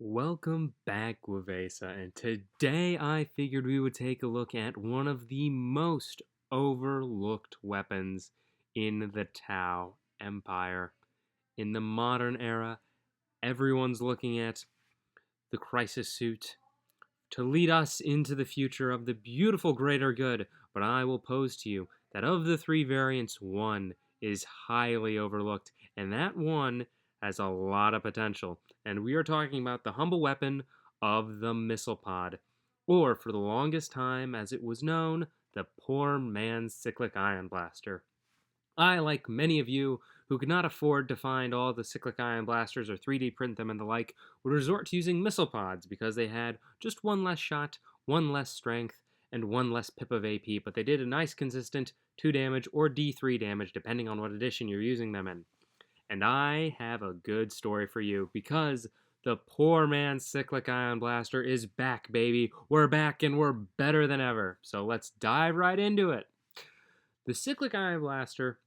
Welcome back, Wavesa, and today I figured we would take a look at one of the most overlooked weapons in the Tau Empire. In the modern era, everyone's looking at the Crisis Suit to lead us into the future of the beautiful greater good, but I will pose to you that of the three variants, one is highly overlooked, and that one has a lot of potential. And we are talking about the humble weapon of the missile pod, or for the longest time, as it was known, the poor man's Cyclic Ion Blaster. I, like many of you who could not afford to find all the Cyclic Ion Blasters or 3D print them and the like, would resort to using missile pods because they had just one less shot, one less strength, and one less pip of AP, but they did a nice consistent 2 damage or D3 damage depending on what edition you're using them in. And I have a good story for you because the poor man's Cyclic Ion Blaster is back, baby. We're back and we're better than ever. So let's dive right into it. The Cyclic Ion Blaster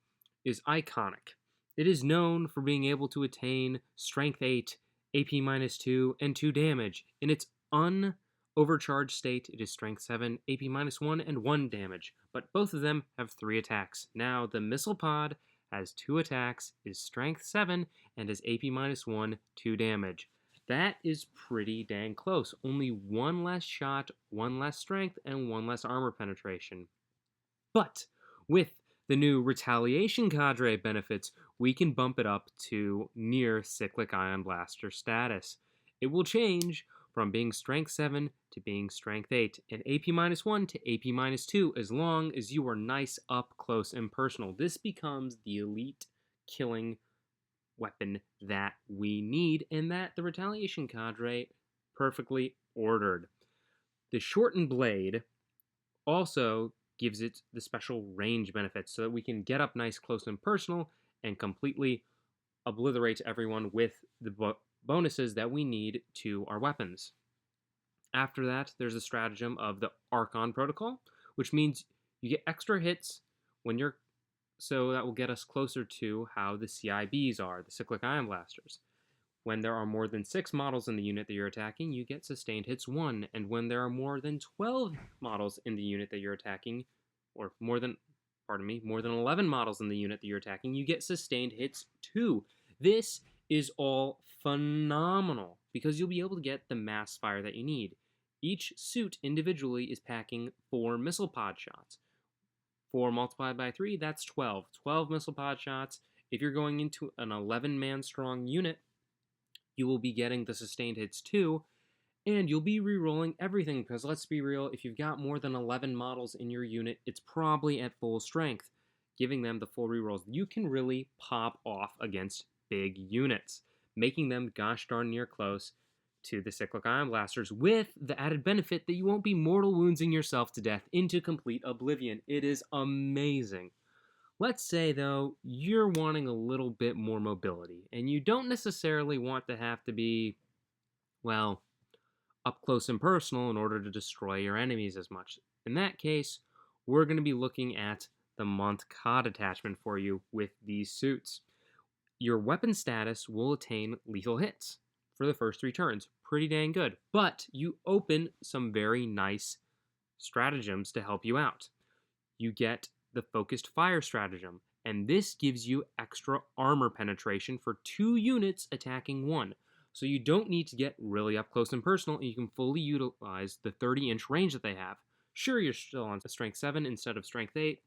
is iconic. It is known for being able to attain Strength 8, AP-2, and 2 damage. In its unovercharged state, it is Strength 7, AP-1, and 1 damage, but both of them have 3 attacks. Now, the Missile Pod has 2 attacks, is Strength 7, and is AP-1, 2 damage. That is pretty dang close. Only 1 less shot, 1 less strength, and 1 less armor penetration. But with the new Retaliation Cadre benefits, we can bump it up to near Cyclic Ion Blaster status. It will change from being Strength 7 to being Strength 8, and AP-1 to AP-2 as long as you are nice up close and personal. This becomes the elite killing weapon that we need, and that the Retaliation Cadre perfectly ordered. The shortened blade also gives it the special range benefits so that we can get up nice, close, and personal and completely obliterate everyone with the bonuses that we need to our weapons. After that, there's a stratagem of the Archon Protocol, which means you get extra hits when you're so that will get us closer to how the CIBs are, the Cyclic Ion Blasters. When there are more than 6 models in the unit that you're attacking, you get sustained hits 1, and when there are more than 12 models in the unit that you're attacking, or more than 11 models in the unit that you're attacking, you get sustained hits 2. This is all phenomenal, because you'll be able to get the mass fire that you need. Each suit individually is packing 4 missile pod shots. 4 multiplied by 3, that's 12. 12 missile pod shots. If you're going into an 11-man strong unit, you will be getting the sustained hits too, and you'll be re-rolling everything, because let's be real, if you've got more than 11 models in your unit, it's probably at full strength, giving them the full re-rolls. You can really pop off against big units, making them gosh darn near close to the Cyclic Ion Blasters, with the added benefit that you won't be mortal woundsing yourself to death into complete oblivion. It is amazing. Let's say, though, you're wanting a little bit more mobility, and you don't necessarily want to have to be, well, up close and personal in order to destroy your enemies as much. In that case, we're going to be looking at the Mont'ka detachment for you with these suits. Your weapon status will attain lethal hits for the first 3 turns. Pretty dang good. But you open some very nice stratagems to help you out. You get the focused fire stratagem, and this gives you extra armor penetration for 2 units attacking 1. So you don't need to get really up close and personal, and you can fully utilize the 30-inch range that they have. Sure, you're still on Strength 7 instead of Strength 8.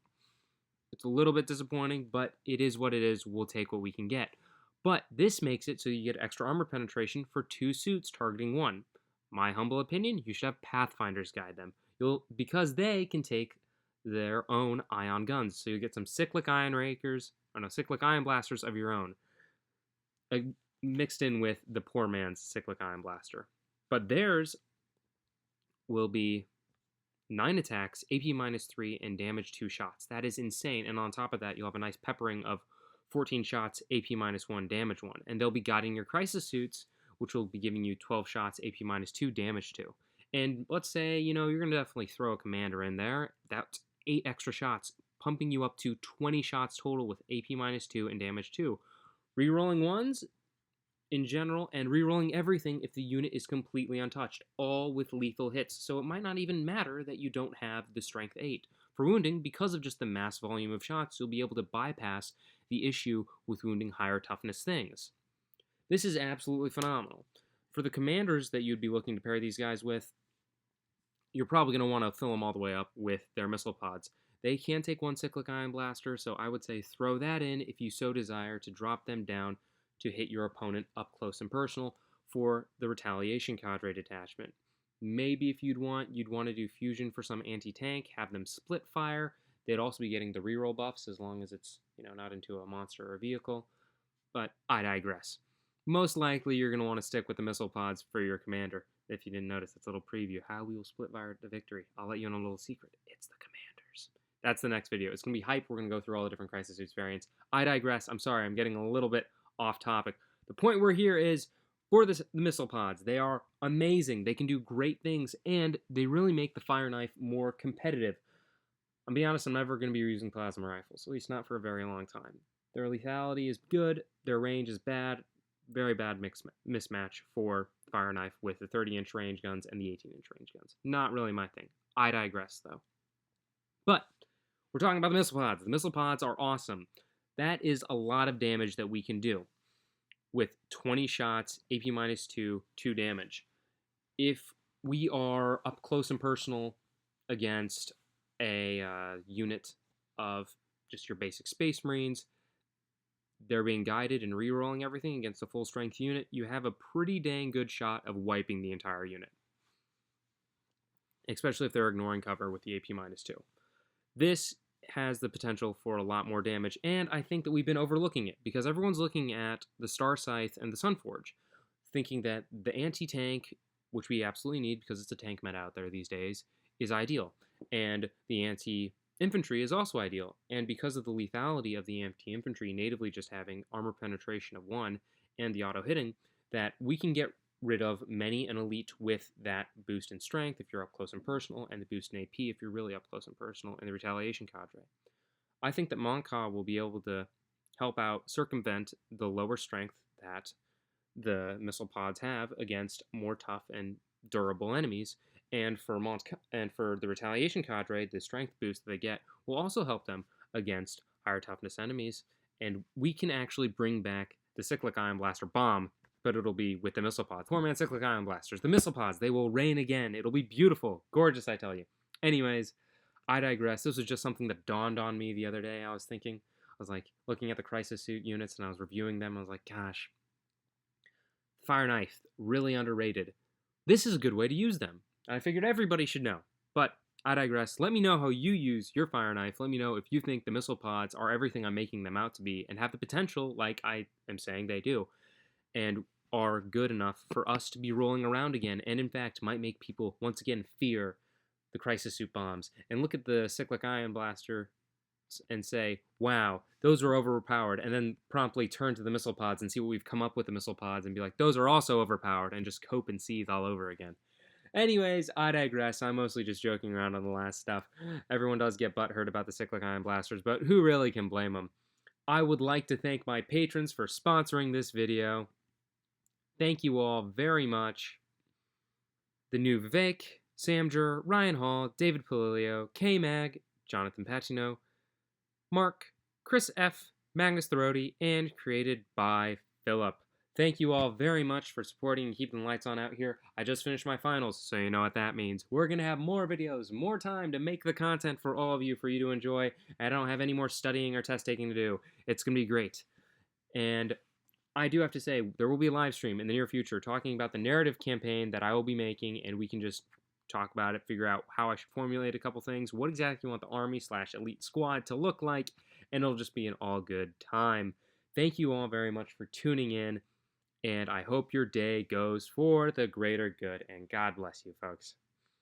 It's a little bit disappointing, but it is what it is. We'll take what we can get. But this makes it so you get extra armor penetration for 2 suits targeting 1. My humble opinion, you should have Pathfinders guide them. Because they can take their own ion guns. So you get some Cyclic Ion Cyclic Ion Blasters of your own, mixed in with the poor man's Cyclic Ion Blaster. But theirs will be 9 attacks, AP-3, and damage 2 shots. That is insane. And on top of that, you'll have a nice peppering of 14 shots, AP-1, damage 1. And they'll be guiding your Crisis Suits, which will be giving you 12 shots, AP-2, damage 2. And let's say, you're going to definitely throw a commander in there. That's 8 extra shots, pumping you up to 20 shots total with AP-2 and damage 2. Rerolling ones, in general, and rerolling everything if the unit is completely untouched, all with lethal hits, so it might not even matter that you don't have the strength 8. For wounding, because of just the mass volume of shots, you'll be able to bypass the issue with wounding higher toughness things. This is absolutely phenomenal. For the commanders that you'd be looking to pair these guys with, you're probably going to want to fill them all the way up with their missile pods. They can take one Cyclic Ion Blaster, so I would say throw that in if you so desire to drop them down to hit your opponent up close and personal for the Retaliation Cadre detachment. Maybe if you'd want to do fusion for some anti-tank, have them split fire. They'd also be getting the reroll buffs as long as it's, not into a monster or vehicle. But I digress. Most likely you're going to want to stick with the missile pods for your commander. If you didn't notice, it's a little preview. How we will split fire to victory. I'll let you in on a little secret. It's the commanders. That's the next video. It's going to be hype. We're going to go through all the different Crisis Suits variants. I digress. I'm sorry. I'm getting a little bit off topic. The point we're here is for the missile pods. They are amazing. They can do great things, and they really make the fire knife more competitive. I'll be honest, I'm never going to be using plasma rifles, at least not for a very long time. Their lethality is good. Their range is bad. Very bad mismatch for fire knife with the 30-inch range guns and the 18-inch range guns. Not really my thing. I digress, though. But we're talking about the missile pods. The missile pods are awesome. That is a lot of damage that we can do with 20 shots, AP -2, 2 damage. If we are up close and personal against a unit of just your basic Space Marines, they're being guided and rerolling everything against a full strength unit, you have a pretty dang good shot of wiping the entire unit. Especially if they're ignoring cover with the AP -2. This has the potential for a lot more damage, and I think that we've been overlooking it because everyone's looking at the Star Scythe and the Sunforge, thinking that the anti-tank, which we absolutely need because it's a tank meta out there these days, is ideal, and the anti-infantry is also ideal. And because of the lethality of the anti-infantry natively just having armor penetration of 1 and the auto-hitting, that we can get rid of many an elite with that boost in strength if you're up close and personal, and the boost in AP if you're really up close and personal in the Retaliation Cadre. I think that Mont'ka will be able to help out circumvent the lower strength that the missile pods have against more tough and durable enemies. And for Mont'ka and for the Retaliation Cadre, the strength boost that they get will also help them against higher toughness enemies. And we can actually bring back the Cyclic Ion Blaster bomb, but it'll be with the missile pods. 4-man Cyclic Ion Blasters. The missile pods, they will reign again. It'll be beautiful. Gorgeous, I tell you. Anyways, I digress. This was just something that dawned on me the other day. I was like, looking at the Crisis Suit units, and I was reviewing them. I was like, gosh, Fire Knife, really underrated. This is a good way to use them. I figured everybody should know. But I digress. Let me know how you use your Fire Knife. Let me know if you think the missile pods are everything I'm making them out to be and have the potential, like I am saying they do, and are good enough for us to be rolling around again, and in fact might make people once again fear the Crisis Suit bombs and look at the Cyclic Ion Blaster and say, wow, those are overpowered, and then promptly turn to the missile pods and see what we've come up with the missile pods and be like, those are also overpowered, and just cope and seethe all over again. Anyways, I digress. I'm mostly just joking around on the last stuff. Everyone does get butthurt about the Cyclic Ion Blasters, but who really can blame them? I would like to thank my patrons for sponsoring this video. Thank you all very much. The New Vivek, Samjer, Ryan Hall, David Palilio, K-Mag, Jonathan Patino, Mark, Chris F., Magnus Thorody, and created by Philip. Thank you all very much for supporting and keeping the lights on out here. I just finished my finals, so you know what that means. We're going to have more videos, more time to make the content for all of you for you to enjoy. I don't have any more studying or test taking to do. It's going to be great. And I do have to say, there will be a live stream in the near future talking about the narrative campaign that I will be making, and we can just talk about it, figure out how I should formulate a couple things, what exactly you want the army/elite squad to look like, and it'll just be an all good time. Thank you all very much for tuning in, and I hope your day goes for the greater good, and God bless you, folks.